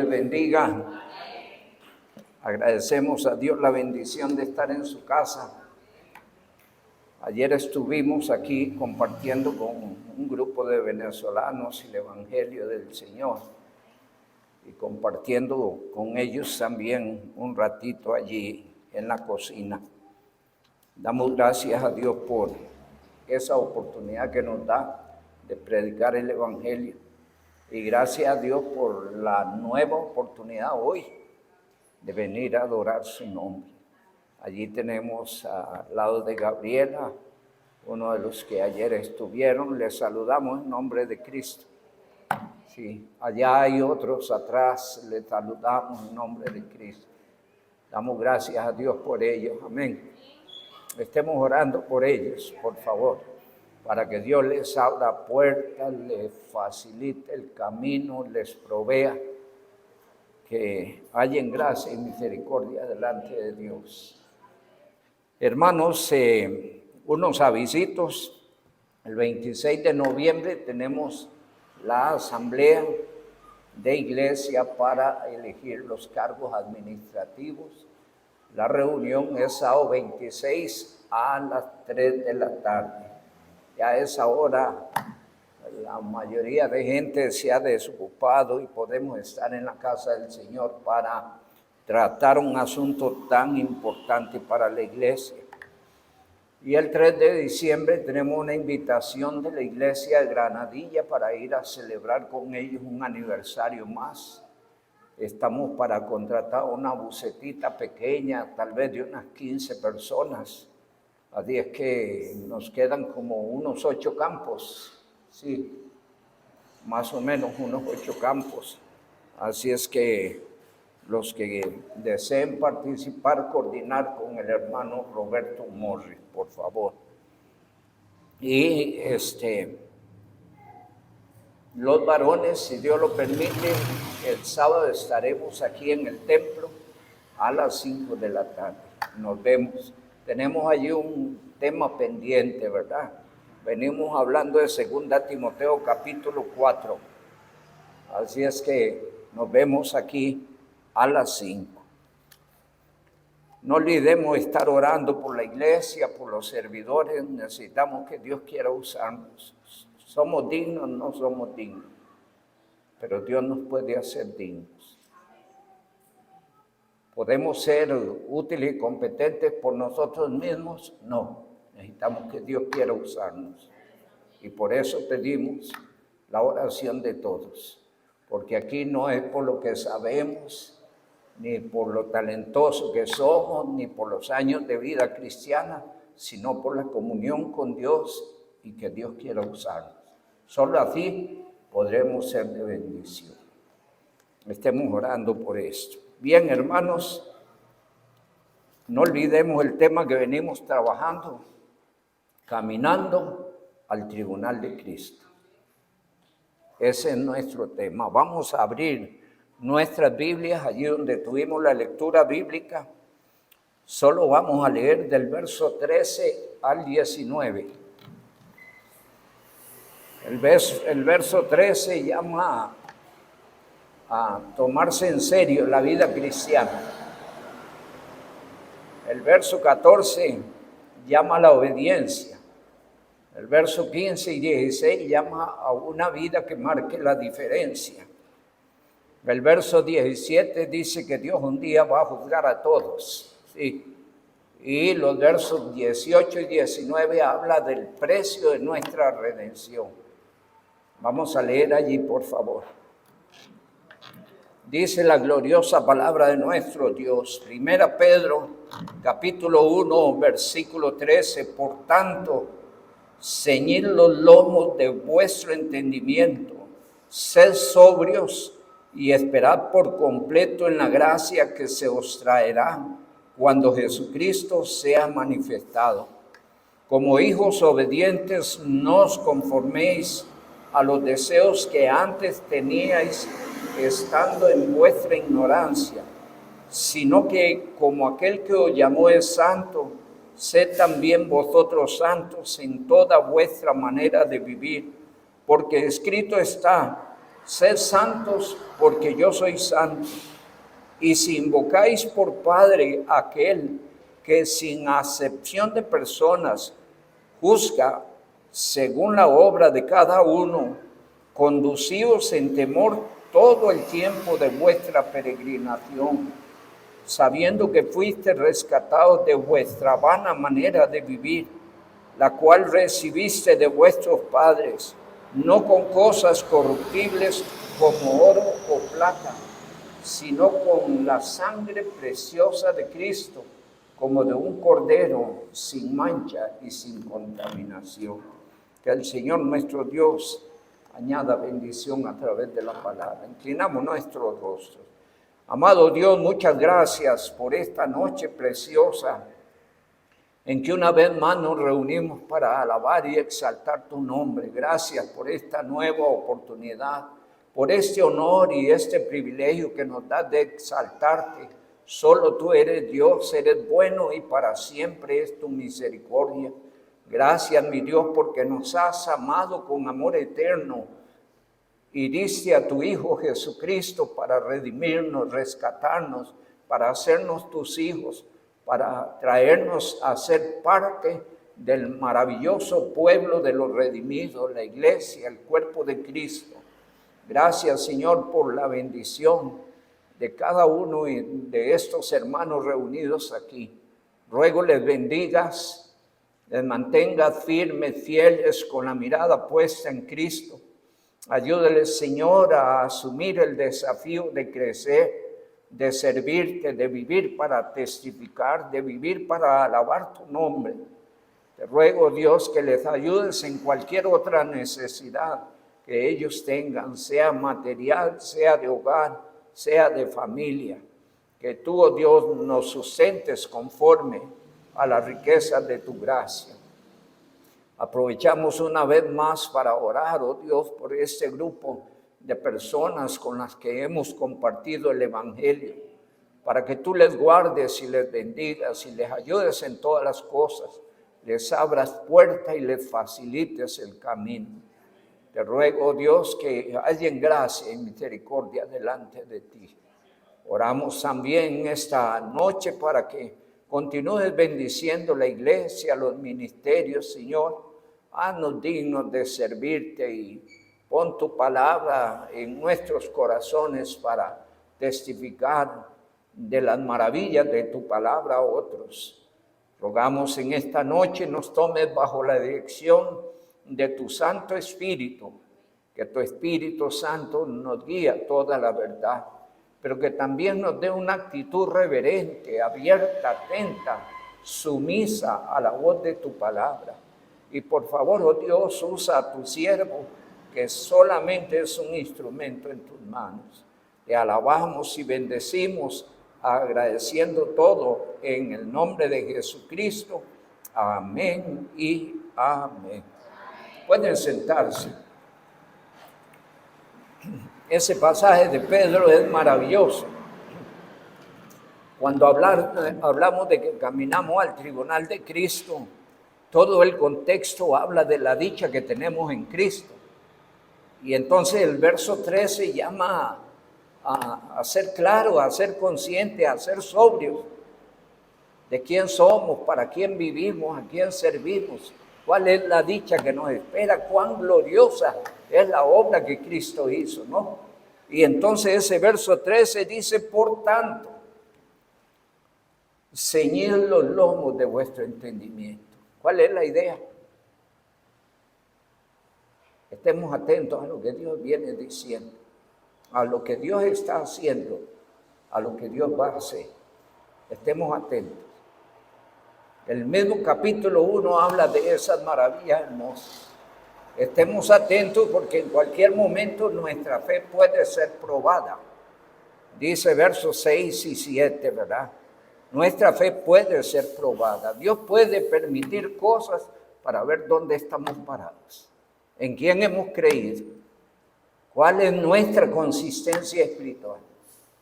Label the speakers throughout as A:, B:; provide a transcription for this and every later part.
A: les bendiga. Agradecemos a Dios la bendición de estar en su casa. Ayer estuvimos aquí compartiendo con un grupo de venezolanos el Evangelio del Señor y compartiendo con ellos también un ratito allí en la cocina. Damos gracias a Dios por esa oportunidad que nos da de predicar el Evangelio y gracias a Dios por la nueva oportunidad hoy de venir a adorar su nombre. Allí tenemos al lado de Gabriela, uno de los que ayer estuvieron. Les saludamos en nombre de Cristo. Sí, allá hay otros atrás, les saludamos en nombre de Cristo. Damos gracias a Dios por ellos. Amén. Estemos orando por ellos, por favor, para que Dios les abra puertas, les facilite el camino, les provea, que hallen gracia y misericordia delante de Dios. Hermanos, unos avisitos. El 26 de noviembre tenemos la asamblea de iglesia para elegir los cargos administrativos. La reunión es sábado 26 a las 3 de la tarde. Ya a esa hora la mayoría de gente se ha desocupado y podemos estar en la casa del Señor para tratar un asunto tan importante para la iglesia. Y el 3 de diciembre tenemos una invitación de la iglesia de Granadilla para ir a celebrar con ellos un aniversario más. Estamos para contratar una bucetita pequeña, tal vez de unas 15 personas. Así es que nos quedan como unos 8 campos, sí, más o menos unos 8 campos. Así es que los que deseen participar, coordinar con el hermano Roberto Morris, por favor. Y los varones, si Dios lo permite, el sábado estaremos aquí en el templo a las 5 de la tarde. Nos vemos. Tenemos allí un tema pendiente, ¿verdad? Venimos hablando de 2 Timoteo capítulo 4. Así es que nos vemos aquí a las 5. No olvidemos estar orando por la iglesia, por los servidores. Necesitamos que Dios quiera usarnos. ¿Somos dignos? No somos dignos. Pero Dios nos puede hacer dignos. ¿Podemos ser útiles y competentes por nosotros mismos? No. Necesitamos que Dios quiera usarnos. Y por eso pedimos la oración de todos. Porque aquí no es por lo que sabemos, ni por lo talentoso que somos, ni por los años de vida cristiana, sino por la comunión con Dios y que Dios quiera usarnos. Solo así podremos ser de bendición. Estemos orando por esto. Bien, hermanos, no olvidemos el tema que venimos trabajando, caminando al tribunal de Cristo. Ese es nuestro tema. Vamos a abrir nuestras Biblias allí donde tuvimos la lectura bíblica. Solo vamos a leer del verso 13 al 19. El verso 13 llama a tomarse en serio la vida cristiana. El verso 14 llama a la obediencia. El verso 15 y 16 llama a una vida que marque la diferencia. El verso 17 dice que Dios un día va a juzgar a todos. ¿Sí? Y los versos 18 y 19 habla del precio de nuestra redención. Vamos a leer allí, por favor. Dice la gloriosa palabra de nuestro Dios. 1 Pedro, capítulo 1, versículo 13. Por tanto, ceñid los lomos de vuestro entendimiento, sed sobrios y esperad por completo en la gracia que se os traerá cuando Jesucristo sea manifestado. Como hijos obedientes, no os conforméis a los deseos que antes teníais estando en vuestra ignorancia, sino que como aquel que os llamó es santo, sed también vosotros santos en toda vuestra manera de vivir, porque escrito está: Sed santos porque yo soy santo. Y si invocáis por Padre aquel que sin acepción de personas juzga según la obra de cada uno, conducíos en temor todo el tiempo de vuestra peregrinación, sabiendo que fuiste rescatados de vuestra vana manera de vivir, la cual recibiste de vuestros padres, no con cosas corruptibles como oro o plata, sino con la sangre preciosa de Cristo, como de un cordero sin mancha y sin contaminación. Que el Señor nuestro Dios añada bendición a través de la palabra. Inclinamos nuestros rostros. Amado Dios, muchas gracias por esta noche preciosa en que una vez más nos reunimos para alabar y exaltar tu nombre. Gracias por esta nueva oportunidad, por este honor y este privilegio que nos das de exaltarte. Solo tú eres Dios, eres bueno y para siempre es tu misericordia. Gracias, mi Dios, porque nos has amado con amor eterno y diste a tu Hijo Jesucristo para redimirnos, rescatarnos, para hacernos tus hijos, para traernos a ser parte del maravilloso pueblo de los redimidos, la iglesia, el cuerpo de Cristo. Gracias, Señor, por la bendición de cada uno de estos hermanos reunidos aquí. Ruego les bendigas, les mantengas firmes, fieles, con la mirada puesta en Cristo. Ayúdales, Señor, a asumir el desafío de crecer, de servirte, de vivir para testificar, de vivir para alabar tu nombre. Te ruego, Dios, que les ayudes en cualquier otra necesidad que ellos tengan, sea material, sea de hogar, sea de familia. Que tú, oh Dios, nos sustentes conforme a las riquezas de tu gracia. Aprovechamos una vez más para orar, oh Dios, por este grupo de personas con las que hemos compartido el Evangelio, para que tú les guardes y les bendigas y les ayudes en todas las cosas, les abras puerta y les facilites el camino. Te ruego, Dios, que hallen gracia y misericordia delante de ti. Oramos también esta noche para que continúes bendiciendo la iglesia, los ministerios, Señor. Haznos dignos de servirte y pon tu palabra en nuestros corazones para testificar de las maravillas de tu palabra a otros. Rogamos en esta noche nos tomes bajo la dirección de tu Santo Espíritu, que tu Espíritu Santo nos guíe a toda la verdad, pero que también nos dé una actitud reverente, abierta, atenta, sumisa a la voz de tu palabra. Y por favor, oh Dios, usa a tu siervo, que solamente es un instrumento en tus manos. Te alabamos y bendecimos, agradeciendo todo en el nombre de Jesucristo. Amén y amén. Pueden sentarse. Ese pasaje de Pedro es maravilloso. Cuando hablamos de que caminamos al tribunal de Cristo, todo el contexto habla de la dicha que tenemos en Cristo. Y entonces el verso 13 llama a ser claro, a ser consciente, a ser sobrios de quién somos, para quién vivimos, a quién servimos, cuál es la dicha que nos espera, cuán gloriosa es la obra que Cristo hizo, ¿no? Y entonces ese verso 13 dice, por tanto, ceñid los lomos de vuestro entendimiento. ¿Cuál es la idea? Estemos atentos a lo que Dios viene diciendo, a lo que Dios está haciendo, a lo que Dios va a hacer. Estemos atentos. El mismo capítulo 1 habla de esas maravillas hermosas. Estemos atentos porque en cualquier momento nuestra fe puede ser probada. Dice versos 6 y 7, ¿verdad? Nuestra fe puede ser probada. Dios puede permitir cosas para ver dónde estamos parados, en quién hemos creído, cuál es nuestra consistencia espiritual.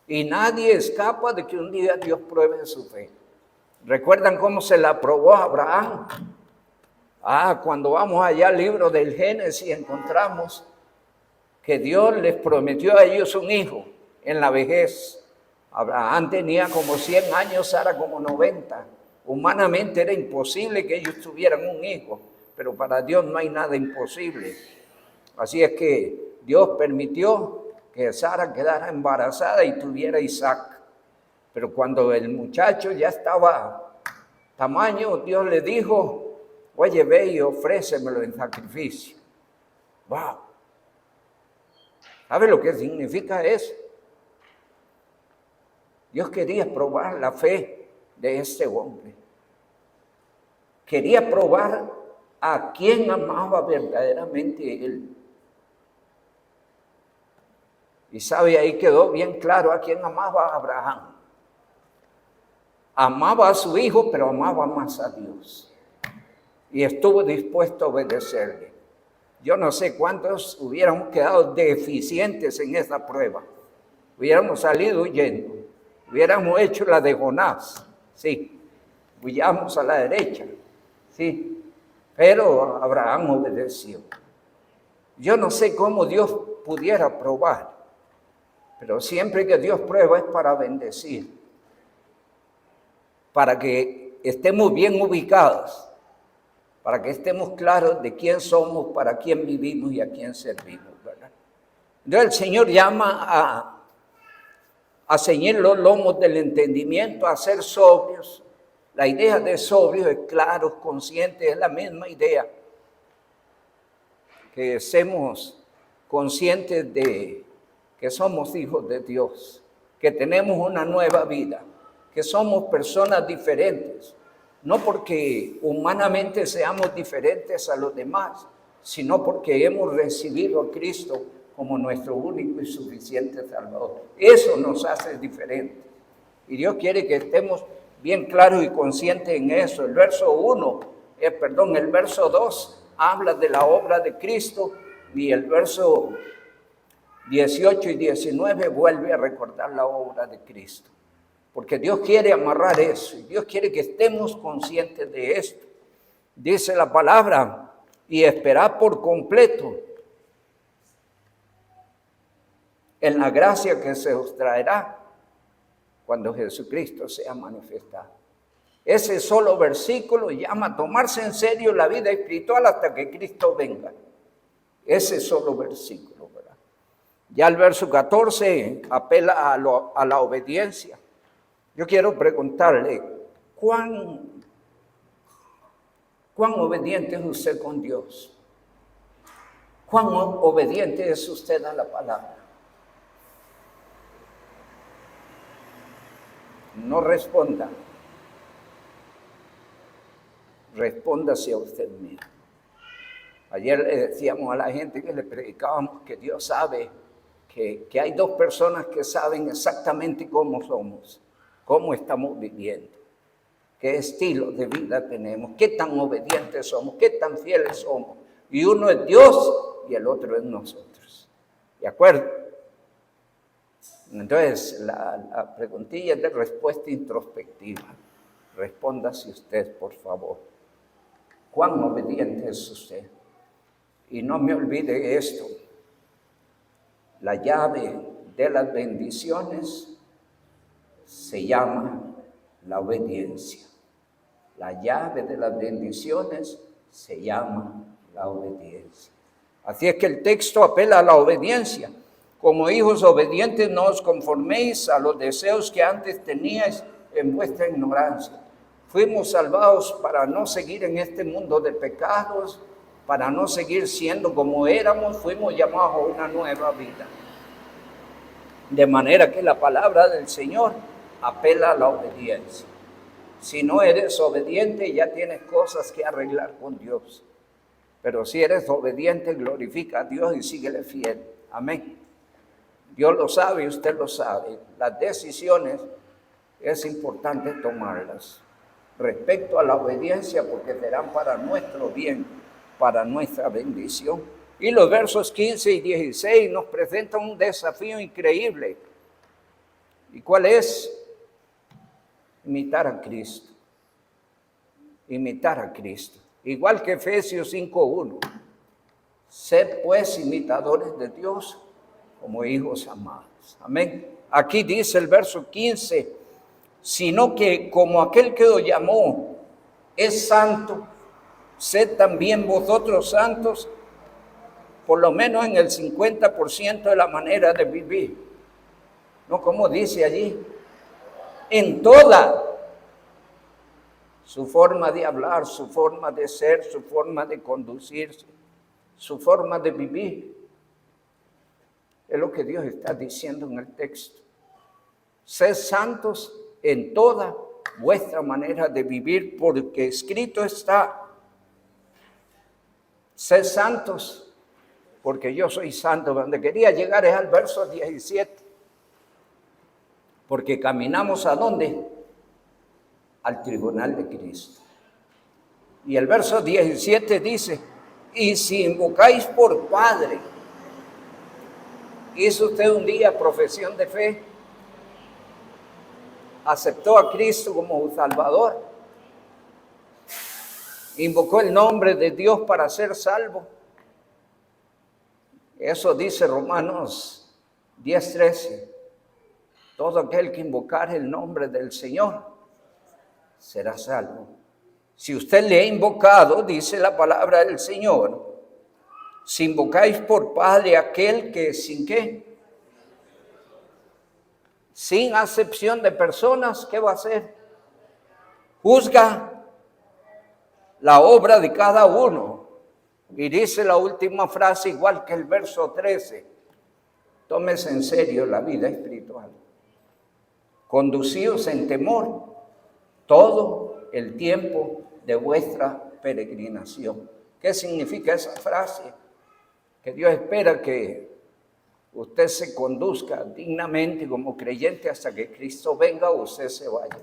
A: Y nadie escapa de que un día Dios pruebe su fe. ¿Recuerdan cómo se la probó a Abraham? Cuando vamos allá al libro del Génesis encontramos que Dios les prometió a ellos un hijo en la vejez. Abraham tenía como 100 años, Sara como 90. Humanamente era imposible que ellos tuvieran un hijo, pero para Dios no hay nada imposible. Así es que Dios permitió que Sara quedara embarazada y tuviera Isaac. Pero cuando el muchacho ya estaba tamaño, Dios le dijo, oye, ve y ofrécemelo en sacrificio. ¡Wow! ¿Sabe lo que significa eso? Dios quería probar la fe de este hombre. Quería probar a quién amaba verdaderamente él. Y sabe, ahí quedó bien claro a quién amaba a Abraham. Amaba a su hijo, pero amaba más a Dios. Y estuvo dispuesto a obedecerle. Yo no sé cuántos hubiéramos quedado deficientes en esa prueba. Hubiéramos salido huyendo. Hubiéramos hecho la de Jonás. Sí, huyamos a la derecha. Sí, pero Abraham obedeció. Yo no sé cómo Dios pudiera probar, pero siempre que Dios prueba es para bendecir, para que estemos bien ubicados, para que estemos claros de quién somos, para quién vivimos y a quién servimos, ¿verdad? Entonces el Señor llama a ceñir los lomos del entendimiento, a ser sobrios. La idea de sobrios es claros, conscientes, es la misma idea. Que seamos conscientes de que somos hijos de Dios, que tenemos una nueva vida, que somos personas diferentes, no porque humanamente seamos diferentes a los demás, sino porque hemos recibido a Cristo como nuestro único y suficiente Salvador. Eso nos hace diferentes. Y Dios quiere que estemos bien claros y conscientes en eso. El verso 2 habla de la obra de Cristo y el verso 18 y 19 vuelve a recordar la obra de Cristo. Porque Dios quiere amarrar eso y Dios quiere que estemos conscientes de esto. Dice la palabra, y esperad por completo en la gracia que se os traerá cuando Jesucristo sea manifestado. Ese solo versículo llama a tomarse en serio la vida espiritual hasta que Cristo venga. Ese solo versículo, ¿verdad? Ya el verso 14 apela a la obediencia. Yo quiero preguntarle, ¿cuán obediente es usted con Dios? ¿Cuán obediente es usted a la palabra? No responda. Respóndase a usted mismo. Ayer le decíamos a la gente que le predicábamos que Dios sabe que hay dos personas que saben exactamente cómo somos, cómo estamos viviendo, qué estilo de vida tenemos, qué tan obedientes somos, qué tan fieles somos. Y uno es Dios y el otro es nosotros. ¿De acuerdo? Entonces, la preguntilla es de respuesta introspectiva. Respóndase usted, por favor. ¿Cuán obediente es usted? Y no me olvide esto. La llave de las bendiciones se llama la obediencia. La llave de las bendiciones se llama la obediencia. Así es que el texto apela a la obediencia. Como hijos obedientes, no os conforméis a los deseos que antes teníais en vuestra ignorancia. Fuimos salvados para no seguir en este mundo de pecados, para no seguir siendo como éramos, fuimos llamados a una nueva vida. De manera que la palabra del Señor apela a la obediencia. Si no eres obediente, ya tienes cosas que arreglar con Dios. Pero si eres obediente, glorifica a Dios y síguele fiel. Amén. Dios lo sabe y usted lo sabe. Las decisiones es importante tomarlas respecto a la obediencia porque serán para nuestro bien, para nuestra bendición. Y los versos 15 y 16 nos presentan un desafío increíble. ¿Y cuál es? Imitar a Cristo. Imitar a Cristo. Igual que Efesios 5:1. Sed pues imitadores de Dios como hijos amados. Amén. Aquí dice el verso 15, sino que como aquel que os llamó es santo, sed también vosotros santos, por lo menos en el 50% de la manera de vivir. No como dice allí, en toda su forma de hablar, su forma de ser, su forma de conducirse, su forma de vivir. Es lo que Dios está diciendo en el texto. Sed santos en toda vuestra manera de vivir, porque escrito está, sed santos, porque yo soy santo. Donde quería llegar es al verso 17, porque caminamos ¿a dónde? Al tribunal de Cristo. Y el verso 17 dice, y si invocáis por Padre, hizo usted un día profesión de fe, aceptó a Cristo como Salvador, invocó el nombre de Dios para ser salvo. Eso dice Romanos 10:13. Todo aquel que invocare el nombre del Señor será salvo. Si usted le ha invocado, dice la palabra del Señor, si invocáis por Padre aquel que sin qué, sin acepción de personas, ¿qué va a hacer? Juzga la obra de cada uno. Y dice la última frase igual que el verso 13. Tómese en serio la vida espiritual. Conducíos en temor todo el tiempo de vuestra peregrinación. ¿Qué significa esa frase? Que Dios espera que usted se conduzca dignamente como creyente hasta que Cristo venga o usted se vaya.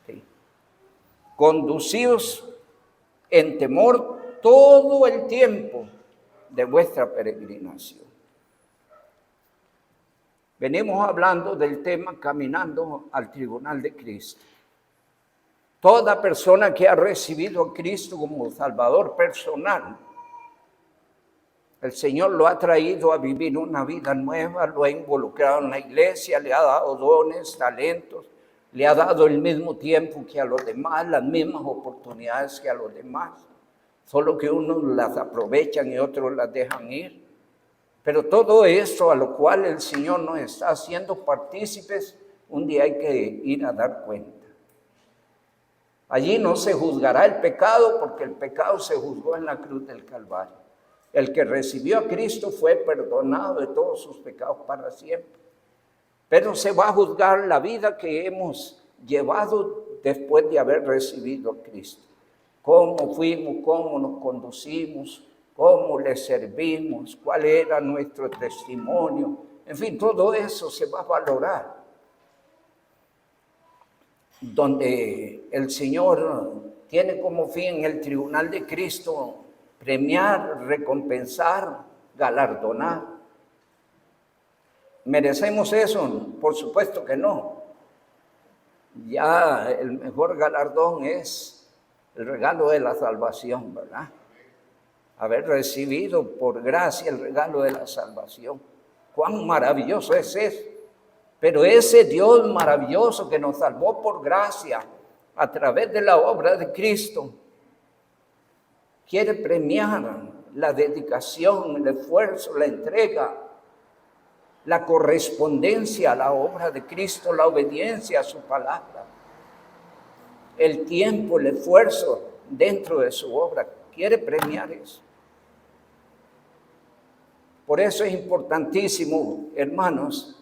A: Sí. Conducíos en temor todo el tiempo de vuestra peregrinación. Venimos hablando del tema caminando al tribunal de Cristo. Toda persona que ha recibido a Cristo como Salvador personal, el Señor lo ha traído a vivir una vida nueva, lo ha involucrado en la iglesia, le ha dado dones, talentos, le ha dado el mismo tiempo que a los demás, las mismas oportunidades que a los demás, solo que unos las aprovechan y otros las dejan ir. Pero todo eso a lo cual el Señor nos está haciendo partícipes, un día hay que ir a dar cuenta. Allí no se juzgará el pecado, porque el pecado se juzgó en la cruz del Calvario. El que recibió a Cristo fue perdonado de todos sus pecados para siempre. Pero se va a juzgar la vida que hemos llevado después de haber recibido a Cristo. Cómo fuimos, cómo nos conducimos, cómo le servimos, cuál era nuestro testimonio. En fin, todo eso se va a valorar. Donde el Señor tiene como fin en el tribunal de Cristo premiar, recompensar, galardonar. ¿Merecemos eso? Por supuesto que no. Ya el mejor galardón es el regalo de la salvación, ¿verdad? Haber recibido por gracia el regalo de la salvación. ¡Cuán maravilloso es eso! Pero ese Dios maravilloso que nos salvó por gracia a través de la obra de Cristo, quiere premiar la dedicación, el esfuerzo, la entrega, la correspondencia a la obra de Cristo, la obediencia a su palabra, el tiempo, el esfuerzo dentro de su obra. Quiere premiar eso. Por eso es importantísimo, hermanos,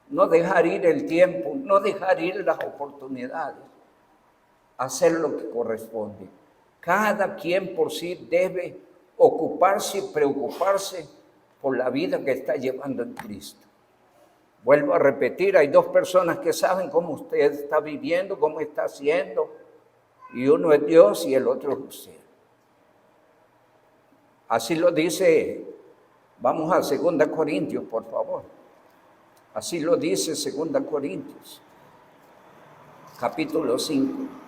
A: no dejar ir el tiempo, no dejar ir las oportunidades, hacer lo que corresponde. Cada quien por sí debe ocuparse y preocuparse por la vida que está llevando en Cristo. Vuelvo a repetir, hay dos personas que saben cómo usted está viviendo, cómo está haciendo, y uno es Dios y el otro es usted. Así lo dice, vamos a 2 Corintios, por favor. Así lo dice 2 Corintios, capítulo 5.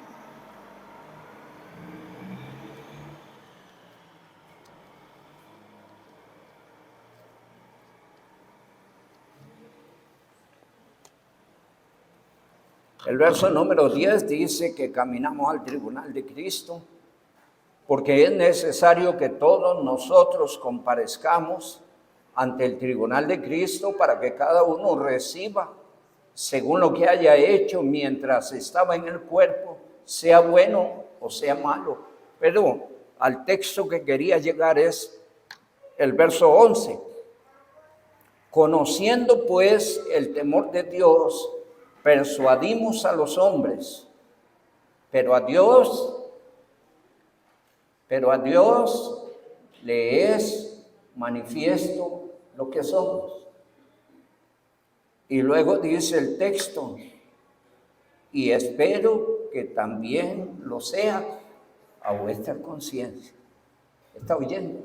A: El verso número 10 dice que caminamos al tribunal de Cristo porque es necesario que todos nosotros comparezcamos ante el tribunal de Cristo para que cada uno reciba según lo que haya hecho mientras estaba en el cuerpo, sea bueno o sea malo. Pero al texto que quería llegar es el verso 11. Conociendo pues el temor de Dios, persuadimos a los hombres, pero a Dios le es manifiesto lo que somos. Y luego dice el texto, y espero que también lo sea a vuestra conciencia. ¿Está oyendo?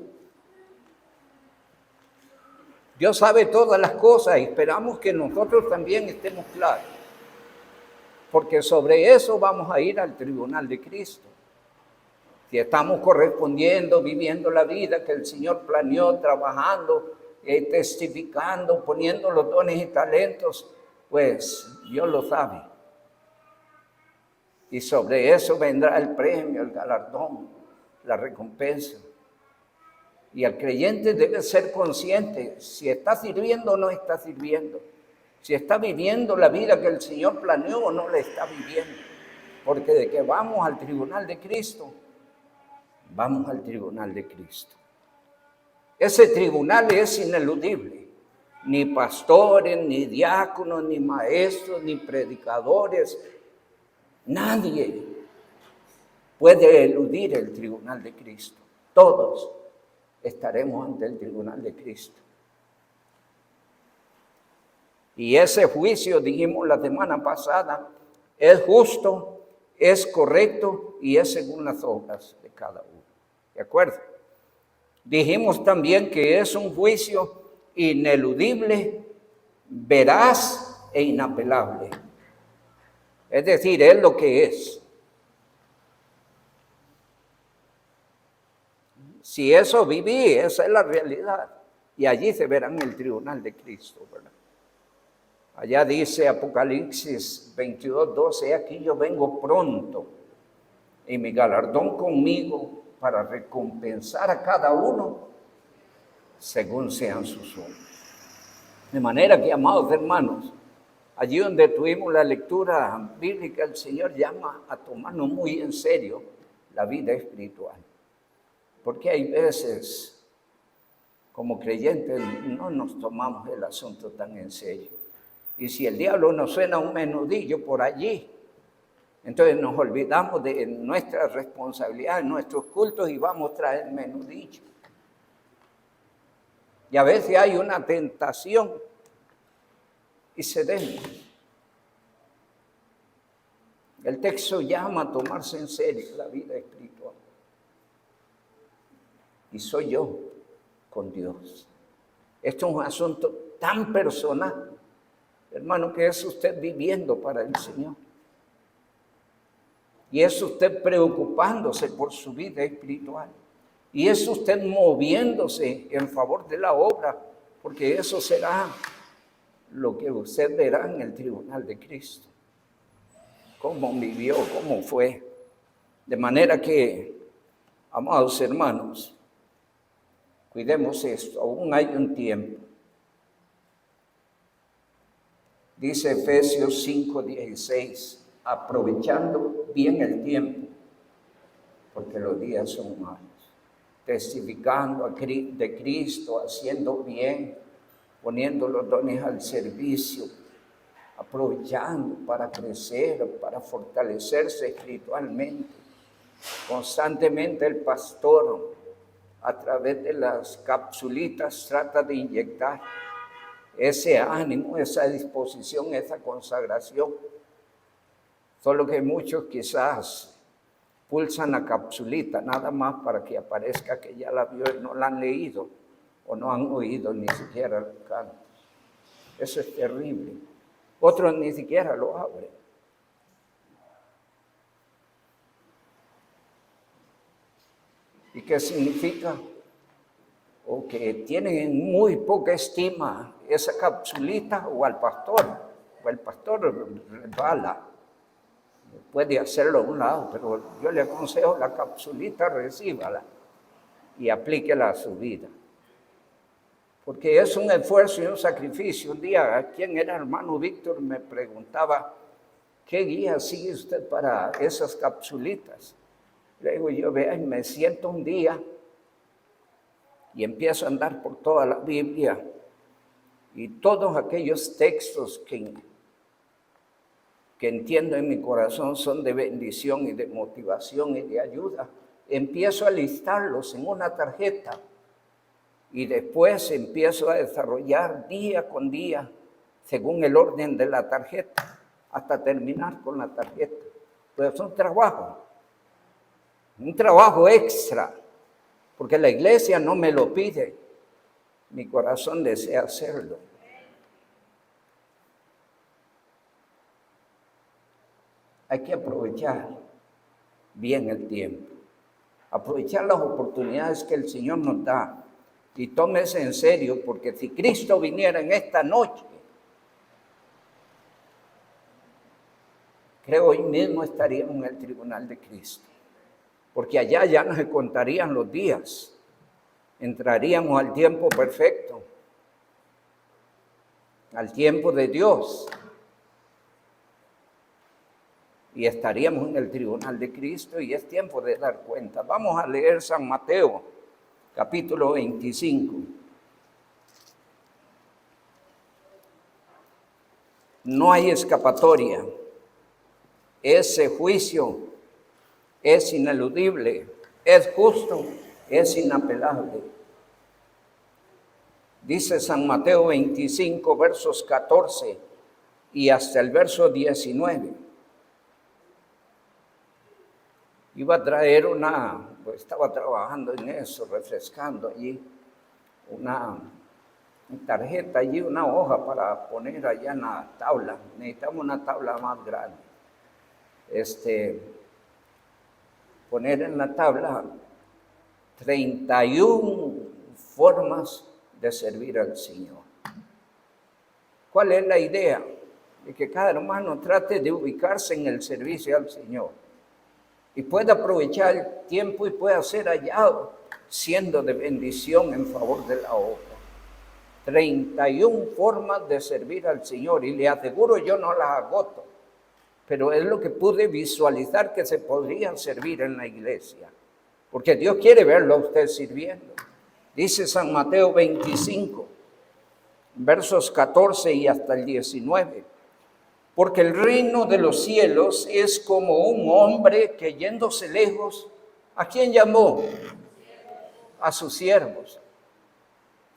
A: Dios sabe todas las cosas y esperamos que nosotros también estemos claros, porque sobre eso vamos a ir al tribunal de Cristo. Si estamos correspondiendo, viviendo la vida que el Señor planeó, trabajando, testificando, poniendo los dones y talentos, pues Dios lo sabe. Y sobre eso vendrá el premio, el galardón, la recompensa. Y el creyente debe ser consciente si está sirviendo o no está sirviendo. Si está viviendo la vida que el Señor planeó o no la está viviendo. Porque de que vamos al tribunal de Cristo, vamos al tribunal de Cristo. Ese tribunal es ineludible. Ni pastores, ni diáconos, ni maestros, ni predicadores. Nadie puede eludir el tribunal de Cristo. Todos estaremos ante el tribunal de Cristo. Y ese juicio, dijimos la semana pasada, es justo, es correcto y es según las obras de cada uno. ¿De acuerdo? Dijimos también que es un juicio ineludible, veraz e inapelable. Es decir, es lo que es. Si eso viví, esa es la realidad. Y allí se verá en el tribunal de Cristo, ¿verdad? Allá dice Apocalipsis 22:12, aquí yo vengo pronto y mi galardón conmigo para recompensar a cada uno según sean sus obras. De manera que, amados hermanos, allí donde tuvimos la lectura bíblica, el Señor llama a tomarnos muy en serio la vida espiritual. Porque hay veces, como creyentes, no nos tomamos el asunto tan en serio. Y si el diablo nos suena un menudillo por allí, entonces nos olvidamos de nuestra responsabilidad, nuestros cultos y vamos a traer menudillo. Y a veces hay una tentación y cedemos. El texto llama a tomarse en serio la vida espiritual. Y soy yo con Dios. Esto es un asunto tan personal, hermano, que es usted viviendo para el Señor. Y es usted preocupándose por su vida espiritual. Y es usted moviéndose en favor de la obra, porque eso será lo que usted verá en el tribunal de Cristo. Cómo vivió, cómo fue. De manera que, amados hermanos, cuidemos esto, aún hay un tiempo. Dice Efesios 5:16, aprovechando bien el tiempo, porque los días son malos, testificando de Cristo, haciendo bien, poniendo los dones al servicio, aprovechando para crecer, para fortalecerse espiritualmente. Constantemente el pastor, a través de las capsulitas, trata de inyectar ese ánimo, esa disposición, esa consagración. Solo que muchos quizás pulsan la capsulita nada más para que aparezca que ya la vio y no la han leído o no han oído ni siquiera el canto. Eso es terrible. Otros ni siquiera lo abren. ¿Y qué significa? O que tienen muy poca estima esa capsulita o al pastor, o el pastor resbala puede hacerlo a un lado, pero yo le aconsejo la capsulita, recíbala y aplíquela a su vida. Porque es un esfuerzo y un sacrificio. Un día, ¿quién era hermano Víctor? Me preguntaba, ¿qué guía sigue usted para esas capsulitas? Le digo yo, vea, me siento un día y empiezo a andar por toda la Biblia y todos aquellos textos que entiendo en mi corazón son de bendición y de motivación y de ayuda. Empiezo a listarlos en una tarjeta y después empiezo a desarrollar día con día según el orden de la tarjeta hasta terminar con la tarjeta. Pues es un trabajo extra, porque la iglesia no me lo pide, mi corazón desea hacerlo. Hay que aprovechar bien el tiempo, aprovechar las oportunidades que el Señor nos da y tómese en serio, porque si Cristo viniera en esta noche, creo hoy mismo estaríamos en el tribunal de Cristo, porque allá ya no se contarían los días, entraríamos al tiempo perfecto, al tiempo de Dios, y estaríamos en el tribunal de Cristo y es tiempo de dar cuenta. Vamos a leer San Mateo, capítulo 25. No hay escapatoria. Ese juicio es ineludible, es justo, es inapelable. Dice San Mateo 25, versos 14 y hasta el verso 19. Iba a traer estaba trabajando en eso, refrescando allí una tarjeta, allí una hoja para poner allá en la tabla. Necesitamos una tabla más grande. Poner en la tabla 31 formas de servir al Señor. ¿Cuál es la idea? De que cada hermano trate de ubicarse en el servicio al Señor y pueda aprovechar el tiempo y pueda ser hallado siendo de bendición en favor de la obra. 31 formas de servir al Señor, y le aseguro yo no las agoto, pero es lo que pude visualizar que se podrían servir en la iglesia, porque Dios quiere verlo a usted sirviendo. Dice San Mateo 25, versos 14 y hasta el 19. Porque el reino de los cielos es como un hombre que yéndose lejos, ¿a quién llamó? A sus siervos.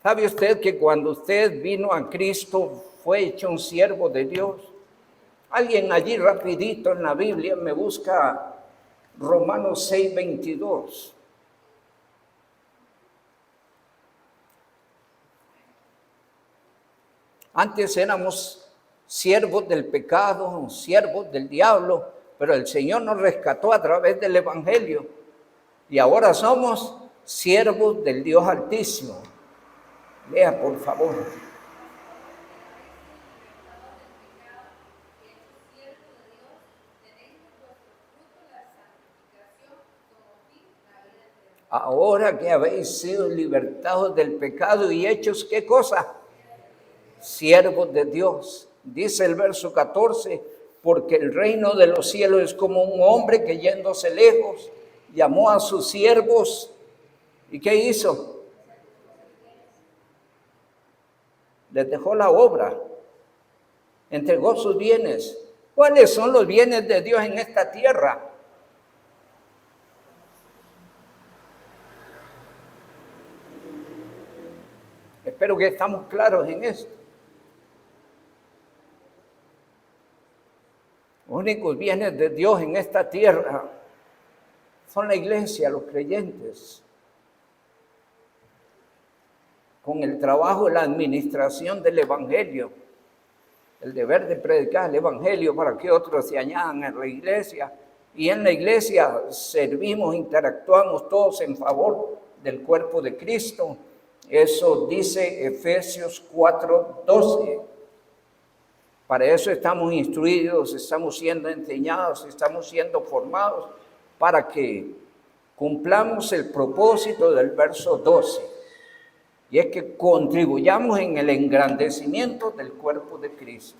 A: ¿Sabe usted que cuando usted vino a Cristo fue hecho un siervo de Dios? Alguien allí rapidito en la Biblia me busca Romanos 6:22. Antes éramos siervos del pecado, siervos del diablo, pero el Señor nos rescató a través del Evangelio y ahora somos siervos del Dios Altísimo. Lea, por favor. Ahora que habéis sido libertados del pecado y hechos, ¿qué cosa? Siervos de Dios. Dice el verso 14, porque el reino de los cielos es como un hombre que yéndose lejos, llamó a sus siervos. ¿Y qué hizo? Les dejó la obra, entregó sus bienes. ¿Cuáles son los bienes de Dios en esta tierra? Espero que estamos claros en esto. Los únicos bienes de Dios en esta tierra son la iglesia, los creyentes. Con el trabajo y la administración del Evangelio, el deber de predicar el Evangelio para que otros se añadan en la iglesia. Y en la iglesia servimos, interactuamos todos en favor del cuerpo de Cristo. Eso dice Efesios 4:12. Para eso estamos instruidos, estamos siendo enseñados, estamos siendo formados para que cumplamos el propósito del verso 12. Y es que contribuyamos en el engrandecimiento del cuerpo de Cristo,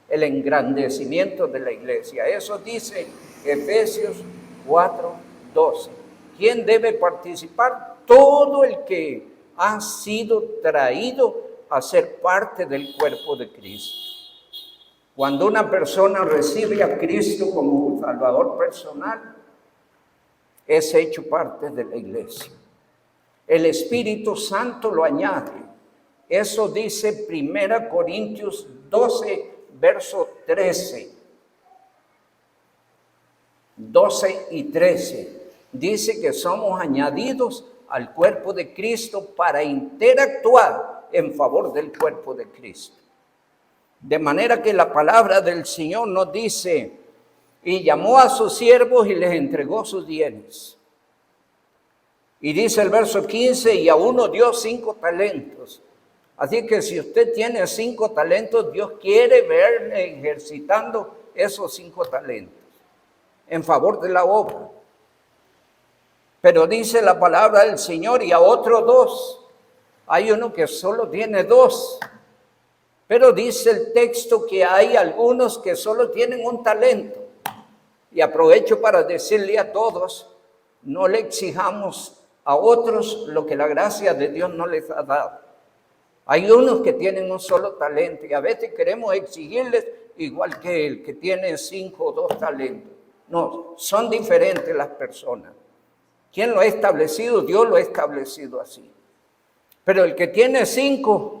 A: el engrandecimiento de la iglesia. Eso dice Efesios 4:12. ¿Quién debe participar? Todo el que ha sido traído a ser parte del cuerpo de Cristo. Cuando una persona recibe a Cristo como un Salvador personal, es hecho parte de la iglesia. El Espíritu Santo lo añade. Eso dice 1 Corintios 12, verso 13. 12 y 13. Dice que somos añadidos al cuerpo de Cristo para interactuar en favor del cuerpo de Cristo. De manera que la palabra del Señor nos dice, y llamó a sus siervos y les entregó sus bienes. Y dice el verso 15, y a uno dio 5 talentos. Así que si usted tiene 5 talentos, Dios quiere verle ejercitando esos 5 talentos en favor de la obra. Pero dice la palabra del Señor, y a otro 2. Hay uno que solo tiene 2. Pero dice el texto que hay algunos que solo tienen 1 talento. Y aprovecho para decirle a todos, no le exijamos a otros lo que la gracia de Dios no les ha dado. Hay unos que tienen un solo talento y a veces queremos exigirles igual que el que tiene 5 o 2 talentos. No, son diferentes las personas. ¿Quién lo ha establecido? Dios lo ha establecido así. Pero el que tiene 5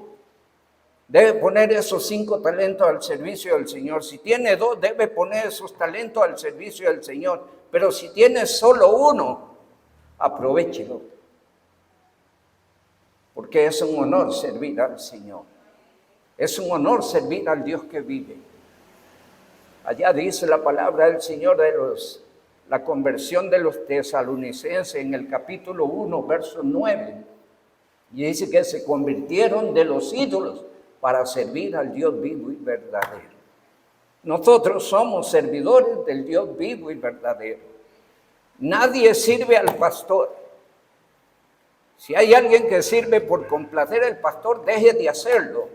A: debe poner esos 5 talentos al servicio del Señor. Si tiene 2, debe poner esos talentos al servicio del Señor. Pero si tiene solo 1, aprovéchelo. Porque es un honor servir al Señor. Es un honor servir al Dios que vive. Allá dice la palabra del Señor de la conversión de los tesalonicenses en el capítulo 1, verso 9. Y dice que se convirtieron de los ídolos para servir al Dios vivo y verdadero. Nosotros somos servidores del Dios vivo y verdadero. Nadie sirve al pastor. Si hay alguien que sirve por complacer al pastor, deje de hacerlo.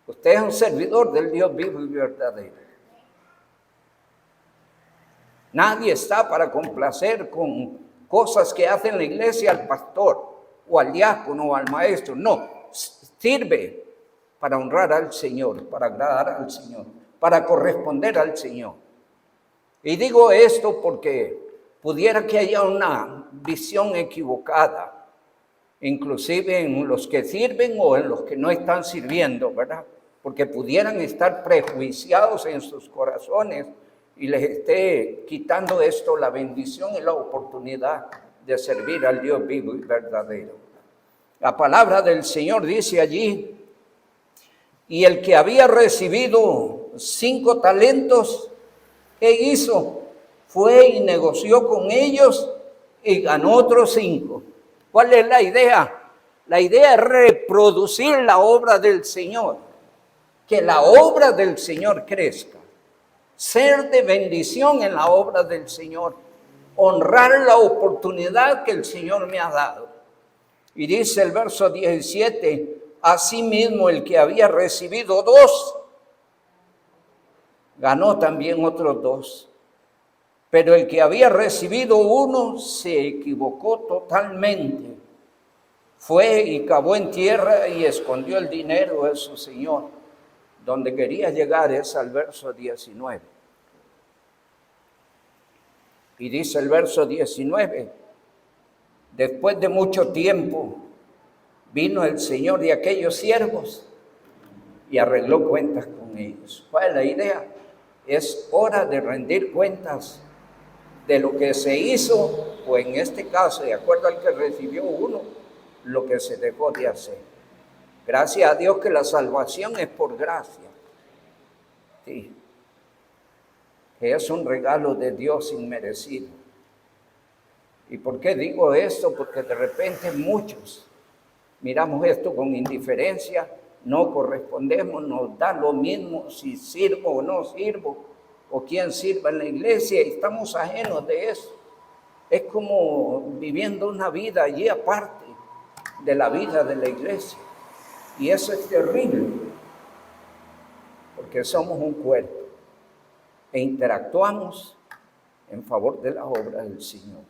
A: Usted es un servidor del Dios vivo y verdadero. Nadie está para complacer con cosas que hace en la iglesia al pastor o al diácono o al maestro. No, sirve para honrar al Señor, para agradar al Señor, para corresponder al Señor. Y digo esto porque pudiera que haya una visión equivocada, inclusive en los que sirven o en los que no están sirviendo, ¿verdad? Porque pudieran estar prejuiciados en sus corazones y les esté quitando esto la bendición y la oportunidad de servir al Dios vivo y verdadero. La palabra del Señor dice allí, y el que había recibido 5 talentos, ¿qué hizo? Fue y negoció con ellos y ganó otros 5. ¿Cuál es la idea? La idea es reproducir la obra del Señor, que la obra del Señor crezca, ser de bendición en la obra del Señor, honrar la oportunidad que el Señor me ha dado. Y dice el verso 17, asimismo el que había recibido 2, ganó también otros 2. Pero el que había recibido 1 se equivocó totalmente. Fue y cavó en tierra y escondió el dinero de su señor. Donde quería llegar es al verso 19. Y dice el verso 19, después de mucho tiempo vino el señor de aquellos siervos y arregló cuentas con ellos. ¿Cuál es la idea? Es hora de rendir cuentas de lo que se hizo, o en este caso, de acuerdo al que recibió 1, lo que se dejó de hacer. Gracias a Dios que la salvación es por gracia. Sí. Que es un regalo de Dios inmerecido. ¿Y por qué digo esto? Porque de repente muchos miramos esto con indiferencia no correspondemos, nos da lo mismo si sirvo o no sirvo, o quién sirva en la iglesia, y estamos ajenos de eso. Es como viviendo una vida allí aparte de la vida de la iglesia. Y eso es terrible, porque somos un cuerpo e interactuamos en favor de la obra del Señor.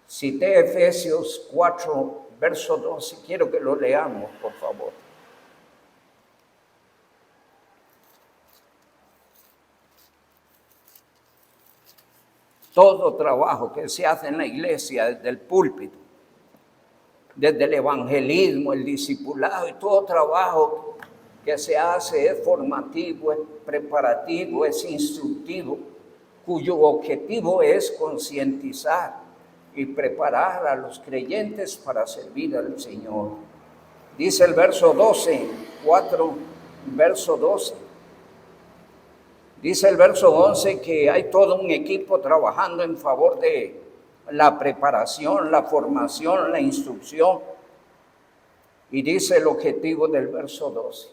A: Cité Efesios 4, verso 12, quiero que lo leamos, por favor. Todo trabajo que se hace en la iglesia, desde el púlpito, desde el evangelismo, el discipulado, y todo trabajo que se hace es formativo, es preparativo, es instructivo, cuyo objetivo es concientizar y preparar a los creyentes para servir al Señor. Dice el verso 12, 4, verso 12. Dice el verso 11 que hay todo un equipo trabajando en favor de la preparación, la formación, la instrucción. Y dice el objetivo del verso 12,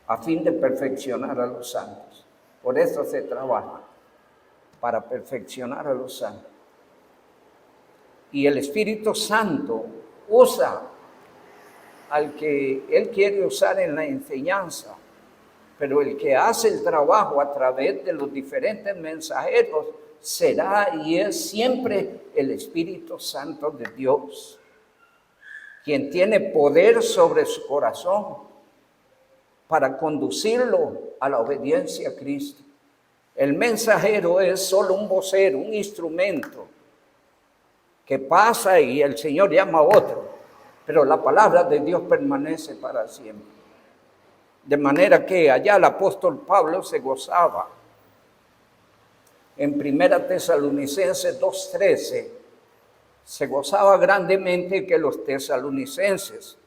A: a fin de perfeccionar a los santos. Por eso se trabaja, para perfeccionar a los santos. Y el Espíritu Santo usa al que Él quiere usar en la enseñanza, pero el que hace el trabajo a través de los diferentes mensajeros será y es siempre el Espíritu Santo de Dios, quien tiene poder sobre su corazón para conducirlo a la obediencia a Cristo. El mensajero es solo un vocero, un instrumento que pasa y el Señor llama a otro, pero la palabra de Dios permanece para siempre. De manera que allá el apóstol Pablo se gozaba. En 1 Tesalonicenses 2:13 se gozaba grandemente que los tesalonicenses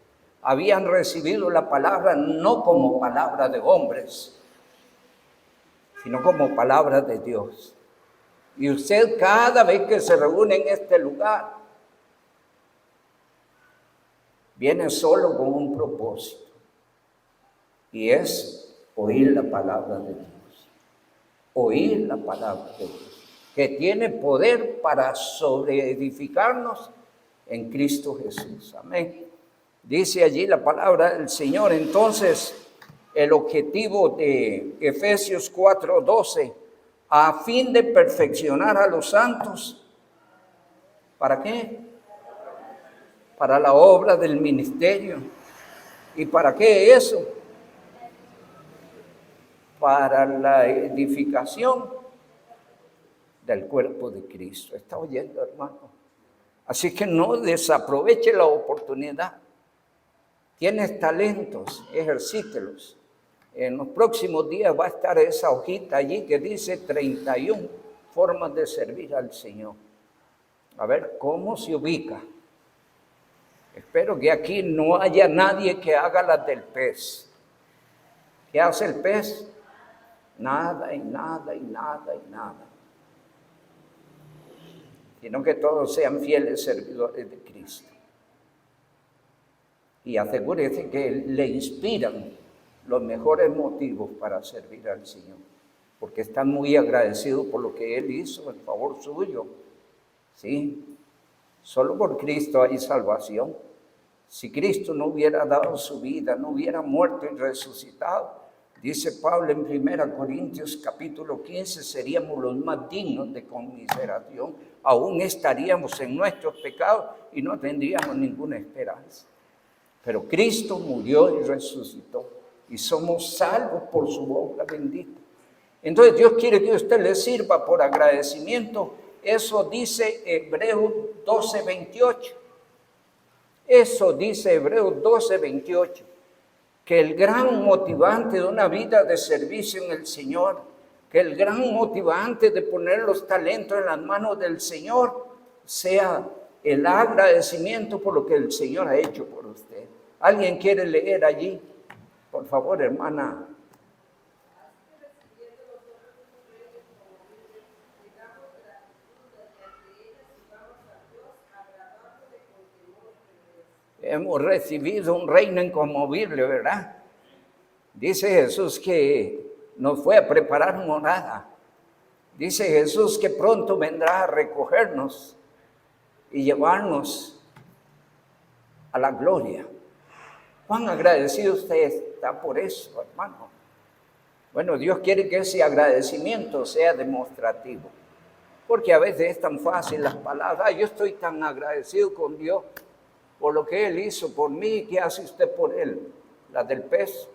A: habían recibido la palabra no como palabra de hombres, sino como palabra de Dios. Y usted cada vez que se reúne en este lugar, viene solo con un propósito. Y es oír la palabra de Dios. Oír la palabra de Dios, que tiene poder para sobreedificarnos en Cristo Jesús. Amén. Dice allí la palabra del Señor. Entonces, el objetivo de Efesios 4:12, a fin de perfeccionar a los santos. ¿Para qué? Para la obra del ministerio. ¿Y para qué eso? Para la edificación del cuerpo de Cristo. ¿Está oyendo, hermano? Así que no desaproveche la oportunidad. Tienes talentos, ejercítelos. En los próximos días va a estar esa hojita allí que dice 31 formas de servir al Señor. A ver cómo se ubica. Espero que aquí no haya nadie que haga las del pez. ¿Qué hace el pez? Nada y nada y nada y nada. Sino que todos sean fieles servidores de Cristo. Y asegúrese que le inspiran los mejores motivos para servir al Señor, porque están muy agradecidos por lo que Él hizo en favor suyo. ¿Sí? Solo por Cristo hay salvación. Si Cristo no hubiera dado su vida, no hubiera muerto y resucitado, dice Pablo en 1 Corintios capítulo 15, seríamos los más dignos de conmiseración, aún estaríamos en nuestros pecados y no tendríamos ninguna esperanza. Pero Cristo murió y resucitó y somos salvos por su obra bendita. Entonces Dios quiere que usted le sirva por agradecimiento. Eso dice Hebreos 12:28. Eso dice Hebreos 12:28. Que el gran motivante de una vida de servicio en el Señor, que el gran motivante de poner los talentos en las manos del Señor, sea el agradecimiento por lo que el Señor ha hecho por usted. ¿Alguien quiere leer allí? Por favor, hermana. hemos recibido un reino inconmovible, ¿verdad? Dice Jesús que nos fue a preparar morada. Dice Jesús que pronto vendrá a recogernos y llevarnos a la gloria. ¿Cuán agradecido usted está por eso, hermano? Bueno, Dios quiere que ese agradecimiento sea demostrativo. Porque a veces es tan fácil las palabras. Yo estoy tan agradecido con Dios por lo que Él hizo por mí. ¿Qué hace usted por Él? La del pez.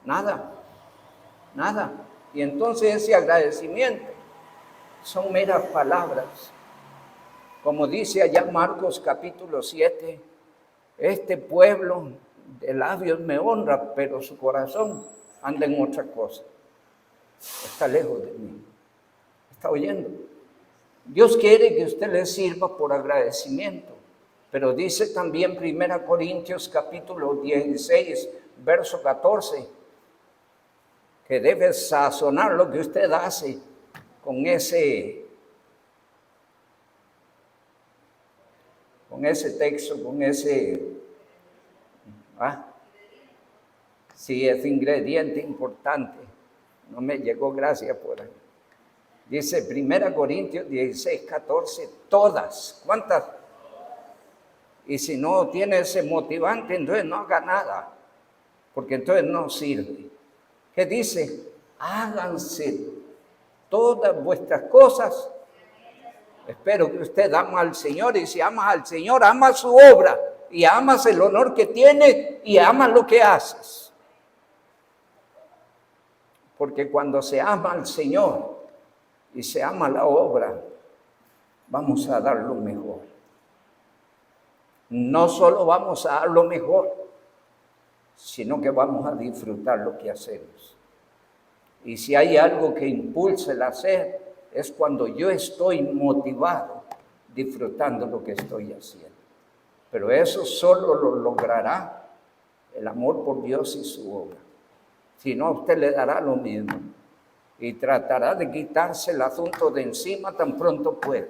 A: Nada. Y entonces ese agradecimiento son meras palabras. Como dice allá Marcos capítulo 7, este pueblo de labios me honra, pero su corazón anda en otra cosa. Está lejos de mí. ¿Está oyendo? Dios quiere que usted le sirva por agradecimiento, pero dice también 1 Corintios capítulo 16, verso 14, que debe sazonar lo que usted hace con ese texto, sí, ese ingrediente importante. No me llegó, gracias por ahí. Dice 1 Corintios 16, 14, todas. ¿Cuántas? Y si no tiene ese motivante, entonces no haga nada, porque entonces no sirve. ¿Qué dice? Háganse todas vuestras cosas. Espero que usted ama al Señor, y si amas al Señor, ama su obra, y amas el honor que tiene, y amas lo que haces. Porque cuando se ama al Señor y se ama la obra, vamos a dar lo mejor. No solo vamos a dar lo mejor, sino que vamos a disfrutar lo que hacemos. Y si hay algo que impulsa el hacer, es cuando yo estoy motivado, disfrutando lo que estoy haciendo. Pero eso solo lo logrará el amor por Dios y su obra. Si no, usted le dará lo mismo y tratará de quitarse el asunto de encima tan pronto pueda.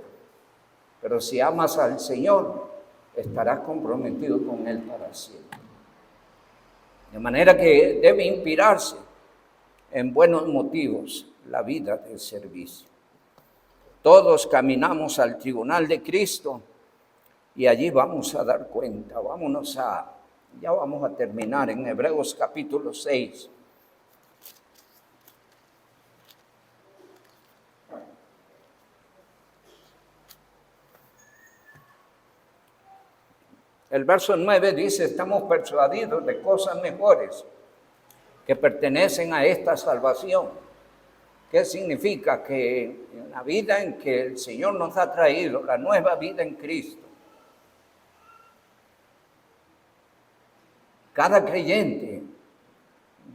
A: Pero si amas al Señor, estarás comprometido con Él para siempre. De manera que debe inspirarse en buenos motivos la vida del servicio. Todos caminamos al tribunal de Cristo y allí vamos a dar cuenta. Ya vamos a terminar en Hebreos capítulo 6. El verso 9 dice, estamos persuadidos de cosas mejores que pertenecen a esta salvación. ¿Qué significa? Que en la vida en que el Señor nos ha traído, la nueva vida en Cristo, cada creyente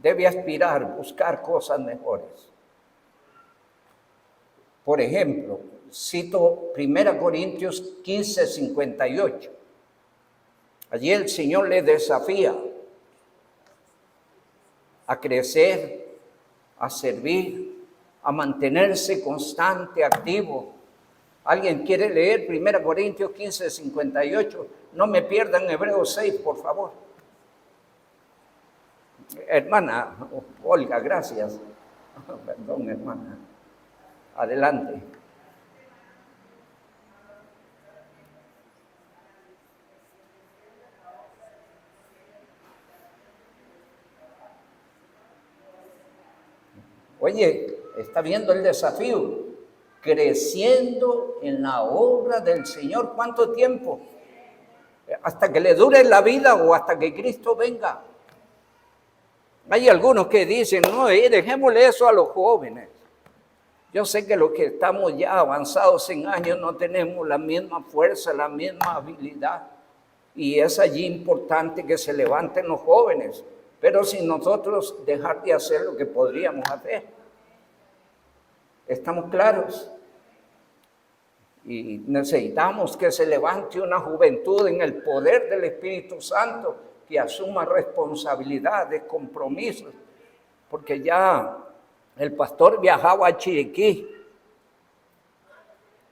A: debe aspirar, buscar cosas mejores. Por ejemplo, cito 1 Corintios 15, 58. Allí el Señor le desafía a crecer, a servir, a mantenerse constante, activo. ¿Alguien quiere leer 1 Corintios 15, 58? No me pierdan Hebreos 6, por favor. Hermana Olga, gracias. Perdón, hermana. Adelante. Oye, está viendo el desafío, creciendo en la obra del Señor. ¿Cuánto tiempo? Hasta que le dure la vida o hasta que Cristo venga. Hay algunos que dicen, no, dejémosle eso a los jóvenes. Yo sé que los que estamos ya avanzados en años no tenemos la misma fuerza, la misma habilidad. Y es allí importante que se levanten los jóvenes, pero sin nosotros dejar de hacer lo que podríamos hacer. ¿Estamos claros? Y necesitamos que se levante una juventud en el poder del Espíritu Santo, que asuma responsabilidades, compromisos, porque ya el pastor viajaba a Chiriquí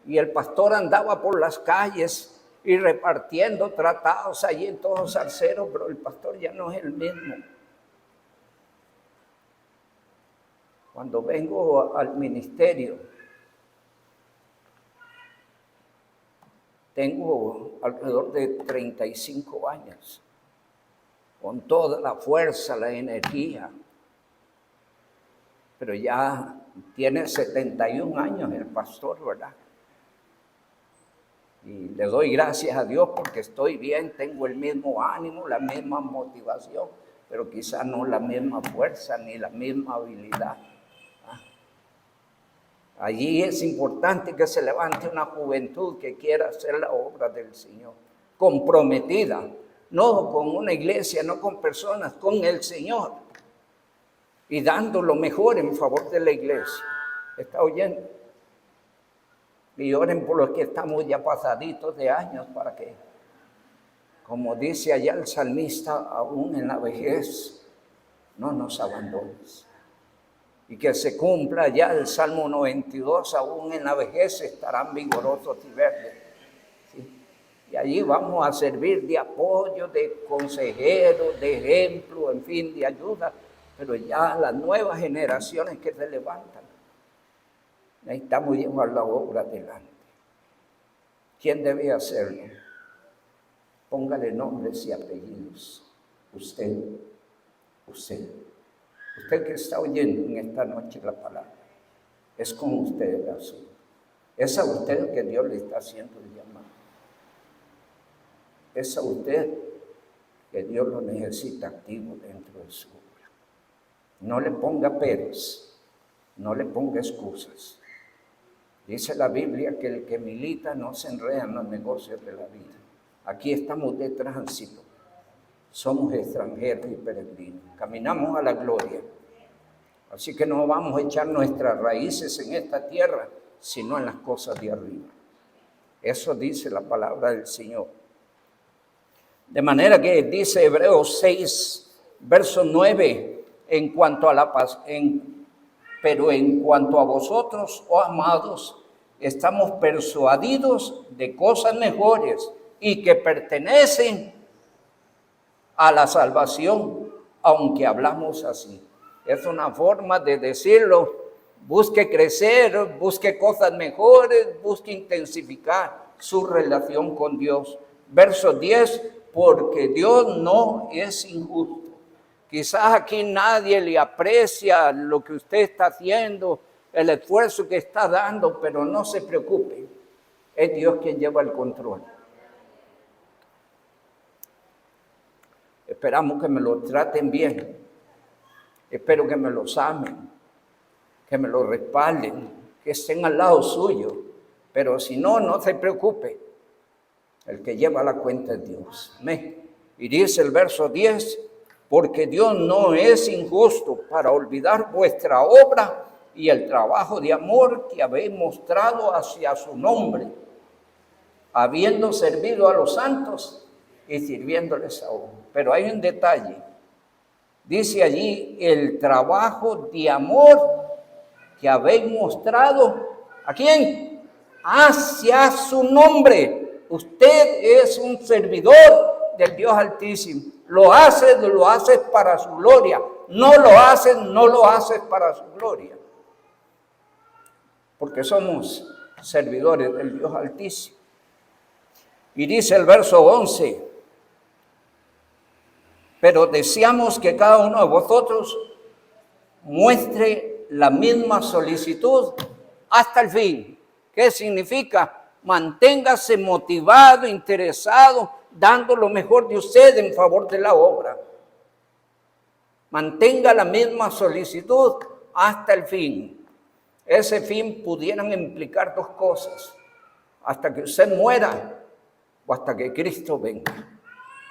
A: y el pastor andaba por las calles y repartiendo tratados allí en todos los arceros, pero el pastor ya no es el mismo. Cuando vengo al ministerio, tengo alrededor de 35 años, con toda la fuerza, la energía, pero ya tiene 71 años el pastor, ¿verdad? Y le doy gracias a Dios porque estoy bien, tengo el mismo ánimo, la misma motivación, pero quizás no la misma fuerza ni la misma habilidad. Allí es importante que se levante una juventud que quiera hacer la obra del Señor, comprometida, no con una iglesia, no con personas, con el Señor, y dando lo mejor en favor de la iglesia. ¿Está oyendo? Y oren por los que estamos ya pasaditos de años para que, como dice allá el salmista, aún en la vejez, no nos abandones. Y que se cumpla ya el Salmo 92, aún en la vejez estarán vigorosos y verdes. ¿Sí? Y allí vamos a servir de apoyo, de consejero, de ejemplo, en fin, de ayuda. Pero ya las nuevas generaciones que se levantan, necesitamos llevar la obra adelante. ¿Quién debe hacerlo? Póngale nombres y apellidos. Usted. Usted que está oyendo en esta noche la palabra, es con usted el asunto. Es a usted que Dios le está haciendo el llamado. Es a usted que Dios lo necesita activo dentro de su obra. No le ponga peros, no le ponga excusas. Dice la Biblia que el que milita no se enreda en los negocios de la vida. Aquí estamos de tránsito. Somos extranjeros y peregrinos. Caminamos a la gloria. Así que no vamos a echar nuestras raíces en esta tierra, sino en las cosas de arriba. Eso dice la palabra del Señor. De manera que dice Hebreos 6, verso 9, en cuanto a la paz, pero en cuanto a vosotros, oh amados, estamos persuadidos de cosas mejores y que pertenecen a la salvación, aunque hablamos así. Es una forma de decirlo. Busque crecer, busque cosas mejores, busque intensificar su relación con Dios. Verso 10, porque Dios no es injusto. Quizás aquí nadie le aprecia lo que usted está haciendo, el esfuerzo que está dando, pero no se preocupe. Es Dios quien lleva el control. Esperamos que me lo traten bien. Espero que me los amen, que me lo respalden, que estén al lado suyo. Pero si no, no se preocupe. El que lleva la cuenta es Dios. Amén. Y dice el verso 10, porque Dios no es injusto para olvidar vuestra obra y el trabajo de amor que habéis mostrado hacia su nombre, habiendo servido a los santos y sirviéndoles aún. Pero hay un detalle. Dice allí el trabajo de amor que habéis mostrado. ¿A quién? Hacia su nombre. Usted es un servidor del Dios Altísimo. Lo haces para su gloria. No lo haces para su gloria. Porque somos servidores del Dios Altísimo. Y dice el verso 11, pero deseamos que cada uno de vosotros muestre la misma solicitud hasta el fin. ¿Qué significa? Manténgase motivado, interesado, dando lo mejor de usted en favor de la obra. Mantenga la misma solicitud hasta el fin. Ese fin pudieran implicar dos cosas: hasta que usted muera o hasta que Cristo venga.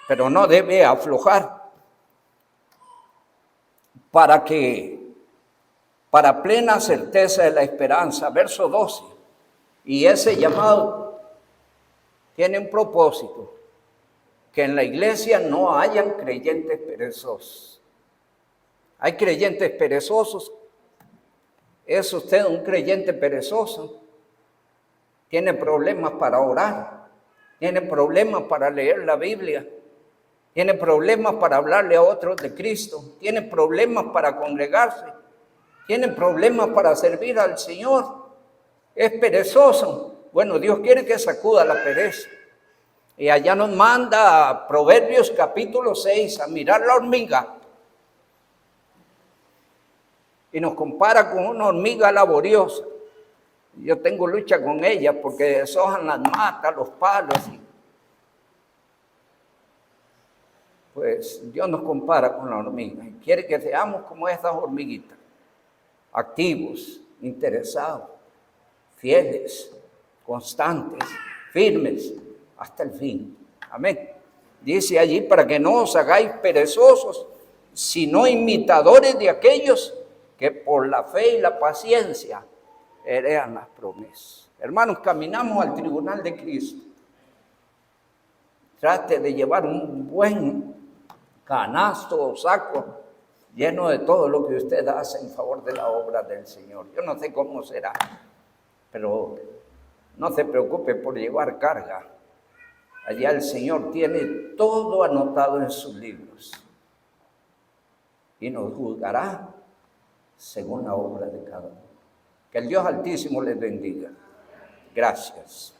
A: Pero no debe aflojar. Para plena certeza de la esperanza, verso 12, y ese llamado tiene un propósito, que en la iglesia no hayan creyentes perezosos. Hay creyentes perezosos. ¿Es usted un creyente perezoso? ¿Tiene problemas para orar? tiene problemas para leer la Biblia, tiene problemas para hablarle a otros de Cristo, tiene problemas para congregarse, tiene problemas para servir al Señor, es perezoso. Bueno, Dios quiere que sacuda la pereza. Y allá nos manda a Proverbios capítulo 6 a mirar la hormiga. Y nos compara con una hormiga laboriosa. Yo tengo lucha con ella porque deshojan las matas, los palos. Pues Dios nos compara con la hormiga y quiere que seamos como estas hormiguitas, activos, interesados, fieles, constantes, firmes, hasta el fin. Amén. Dice allí, para que no os hagáis perezosos, sino imitadores de aquellos que por la fe y la paciencia heredan las promesas. Hermanos, caminamos al tribunal de Cristo. Trate de llevar un buen canasto o saco lleno de todo lo que usted hace en favor de la obra del Señor. Yo no sé cómo será, pero no se preocupe por llevar carga. Allá el Señor tiene todo anotado en sus libros y nos juzgará según la obra de cada uno. Que el Dios Altísimo les bendiga. Gracias.